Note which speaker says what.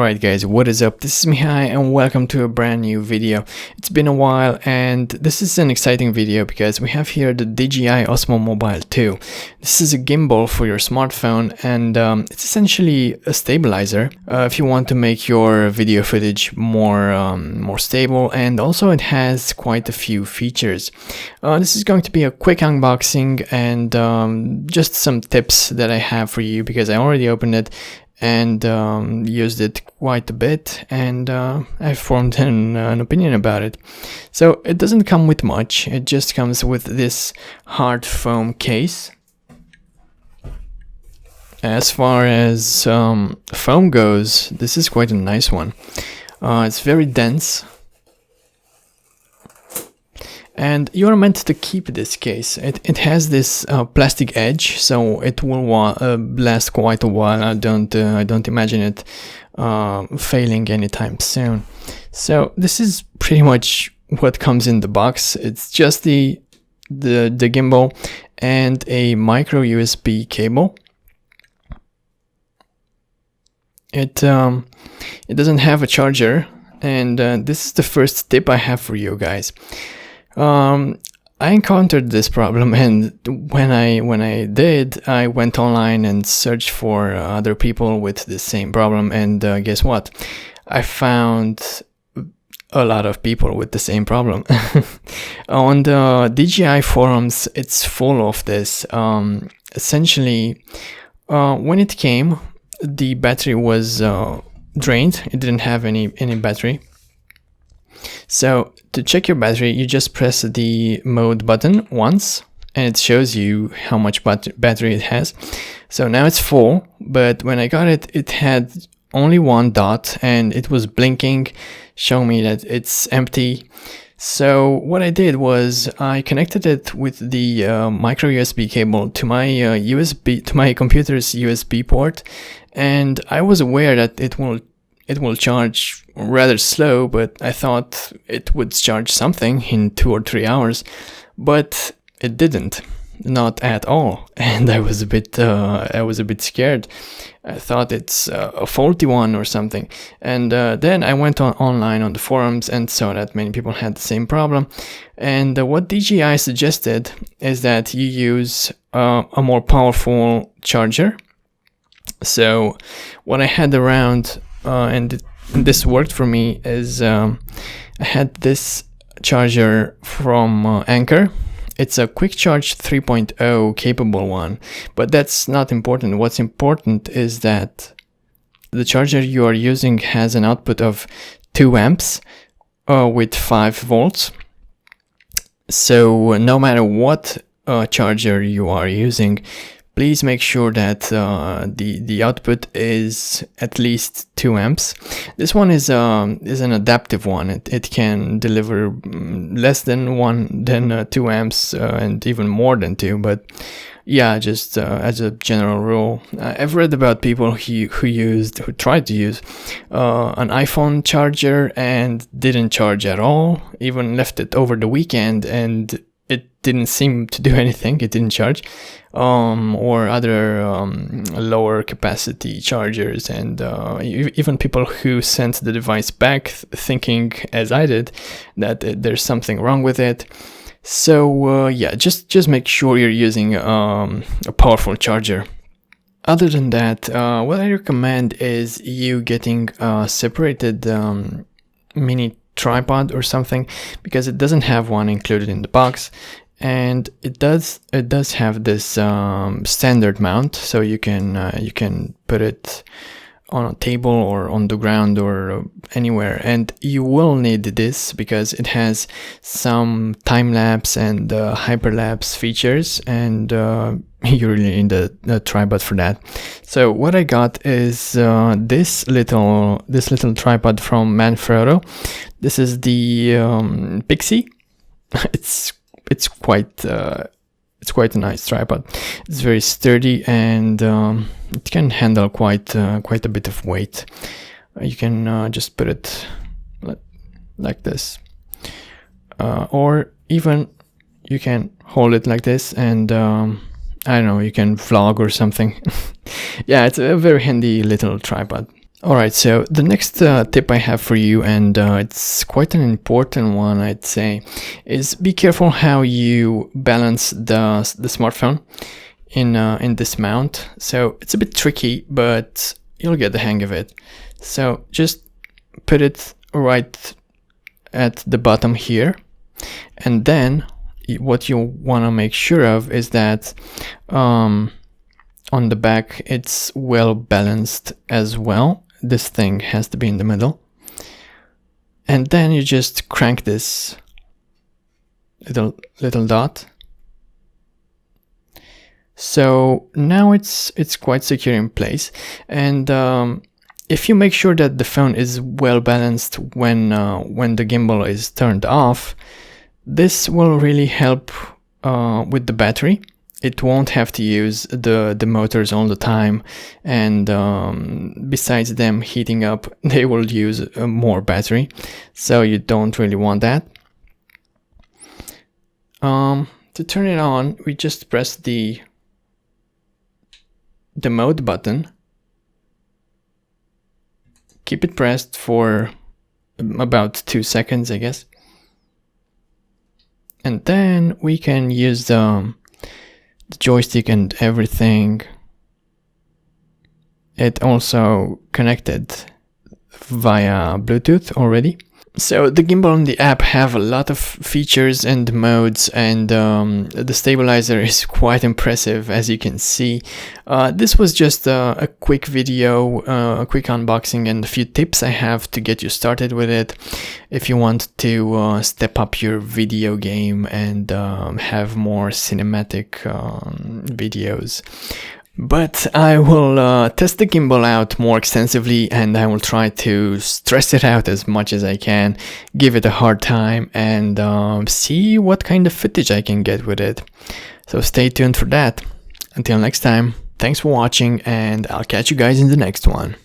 Speaker 1: Alright guys, what is up? This is Mihai and welcome to a brand new video. It's been a while and this is an exciting video because we have here the DJI Osmo Mobile 2. This is a gimbal for your smartphone and it's essentially a stabilizer if you want to make your video footage more stable, and also it has quite a few features. This is going to be a quick unboxing and just some tips that I have for you because I already opened it and used it quite a bit, and I formed an opinion about it. So it doesn't come with much, it just comes with this hard foam case. As far as foam goes, this is quite a nice one. It's very dense. And you are meant to keep this case. It has this plastic edge, so it will last quite a while. I don't imagine it failing anytime soon. So this is pretty much what comes in the box. It's just the gimbal and a micro USB cable. It doesn't have a charger, and this is the first tip I have for you guys. I encountered this problem, and when I did, I went online and searched for other people with the same problem, and guess what? I found a lot of people with the same problem. On the DJI forums, it's full of this. Essentially, when it came, the battery was drained. It didn't have any battery. So to check your battery, you just press the mode button once and it shows you how much battery it has. So now it's full, but when I got it, it had only one dot and it was blinking, showing me that it's empty. So what I did was I connected it with the micro USB cable to my computer's USB port, and I was aware that it will charge rather slow, but I thought it would charge something in 2 or 3 hours, but it didn't, not at all, and I was a bit scared. I thought it's a faulty one or something, and then I went online on the forums and saw that many people had the same problem. And what DJI suggested is that you use a more powerful charger. So what I had around, and this worked for me, is I had this charger from Anker. It's a quick charge 3.0 capable one, but that's not important. What's important is that the charger you are using has an output of 2 amps with 5 volts. So no matter what charger you are using, please make sure that the output is at least 2 amps. This one is an adaptive one. It can deliver less than 2 amps and even more than 2. But yeah, just as a general rule, I've read about people who tried to use an iPhone charger and didn't charge at all. Even left it over the weekend and it didn't seem to do anything. It didn't charge. Or other lower capacity chargers, and even people who sent the device back thinking, as I did, that there's something wrong with it. So yeah, just make sure you're using a powerful charger. Other than that, what I recommend is you getting a separated mini tripod or something, because it doesn't have one included in the box. And it does have this standard mount, so you can put it on a table or on the ground or anywhere, and you will need this because it has some time-lapse and hyperlapse features, and you really need a tripod for that. So what I got is this little tripod from Manfrotto. This is the Pixie. It's quite a nice tripod. It's very sturdy and it can handle quite a bit of weight. You can just put it like this, or even you can hold it like this, and I don't know, you can vlog or something. Yeah, it's a very handy little tripod. Alright, so the next tip I have for you, and it's quite an important one, I'd say, is be careful how you balance the smartphone in this mount. So it's a bit tricky, but you'll get the hang of it. So just put it right at the bottom here, and then what you want to make sure of is that on the back it's well balanced as well. This thing has to be in the middle, and then you just crank this little dot. So now it's quite secure in place, and if you make sure that the phone is well balanced when the gimbal is turned off, this will really help with the battery. It won't have to use the motors all the time, and besides them heating up, they will use more battery, so you don't really want that. To turn it on, we just press the mode button. Keep it pressed for about 2 seconds, I guess, and then we can use the joystick and everything. It also connected via Bluetooth already. So the gimbal and the app have a lot of features and modes, and the stabilizer is quite impressive, as you can see. This was just a quick video, a quick unboxing, and a few tips I have to get you started with it if you want to step up your video game and have more cinematic videos. But I will test the gimbal out more extensively, and I will try to stress it out as much as I can, give it a hard time, and see what kind of footage I can get with it. So stay tuned for that. Until next time, thanks for watching, and I'll catch you guys in the next one.